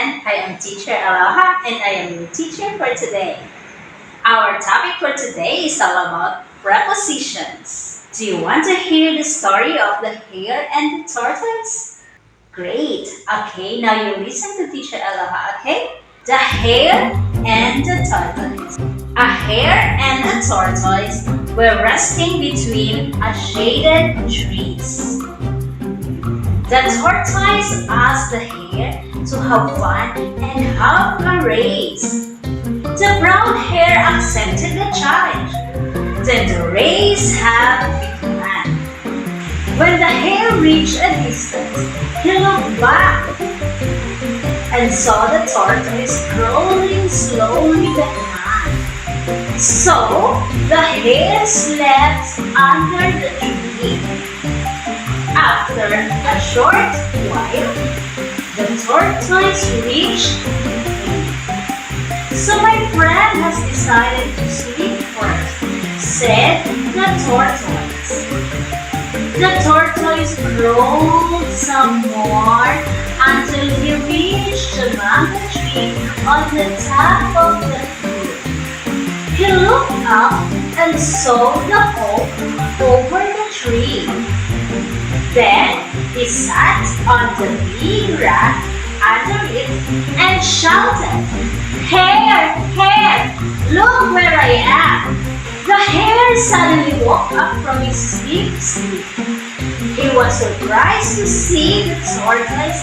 again. I am Teacher Aloha and I am your teacher for today. Our topic for today is all about prepositions. Do you want to hear the story of the hare and the tortoise? Great. Okay, now you listen to Teacher Aloha, okay? The hare and the tortoise. A hare and a tortoise were resting between a shaded trees. The tortoise asked the hare to have fun and have a race. The brown hare accepted the challenge. Then the race had begun. When the hare reached a distance, he looked back and saw the tortoise crawling slowly behind. So the hare slept under the tree. After a short while, the tortoise reached the tree. So my friend has decided to sleep first, said the tortoise. The tortoise crawled some more until he reached the mango tree on the top of the hill. He looked up and saw the oak over the tree. Then he sat on the big rock under it and shouted, "Hare, hare, look where I am!" The hare suddenly woke up from his deep sleep. He was surprised to see the tortoise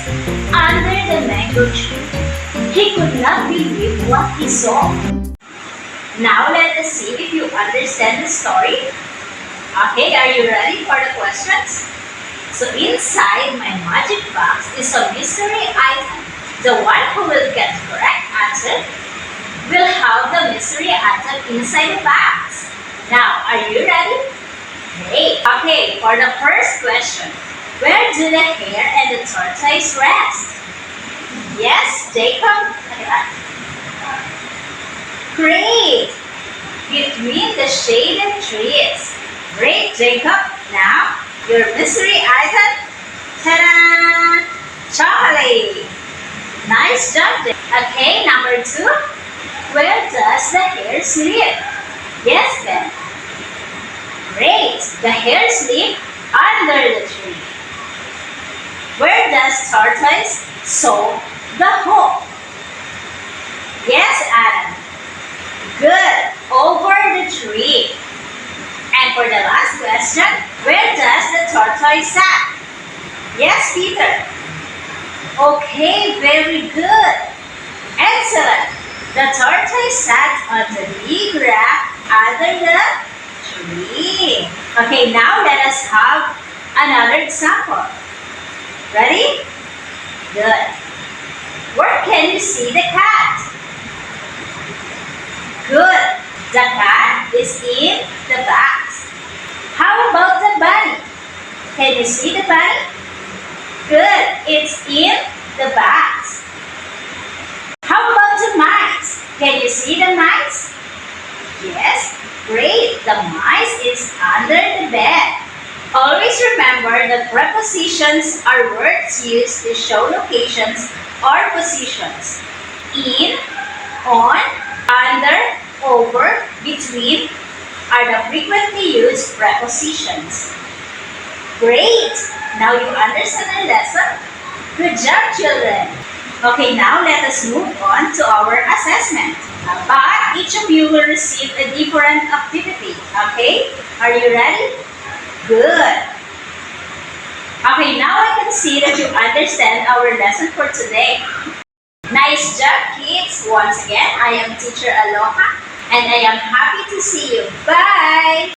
under the mango tree. He could not believe what he saw. Now let us see if you understand the story. Okay, are you ready for the questions? So inside my magic box is a mystery item. The one who will get the correct answer will have the mystery item inside the box. Now, are you ready? Great. Okay, for the first question, where do the hare and the tortoise rest? Yes, Jacob? Great. Between the shaded trees. Great, Jacob. Now, your mystery item, ta-da! Chocolate! Nice job. Okay, number 2. Where does the hare sleep? Yes, Ben. Great. The hare sleeps under the tree. Where does tortoise sew the hook? Yes, Adam. Good. Over the tree. And for the last question, where does the tortoise sit? Yes, Peter. Okay, very good. Excellent. The tortoise sat on the big rock under the tree. Okay, now let us have another example. Ready? Good. Where can you see the cat? Good. The cat is in the box. How about the bunny? Can you see the bunny? Good. It's in the box. How about the mice? Can you see the mice? Yes. Great. The mice is under the bed. Always remember that prepositions are words used to show locations or positions. In, on, under, over, between are the frequently used prepositions. Great! Now you understand the lesson? Good job, children! Okay, now let us move on to our assessment. But each of you will receive a different activity. Okay? Are you ready? Good! Okay, now I can see that you understand our lesson for today. Nice job, kids! Once again, I am Teacher Aloha, and I am happy to see you. Bye!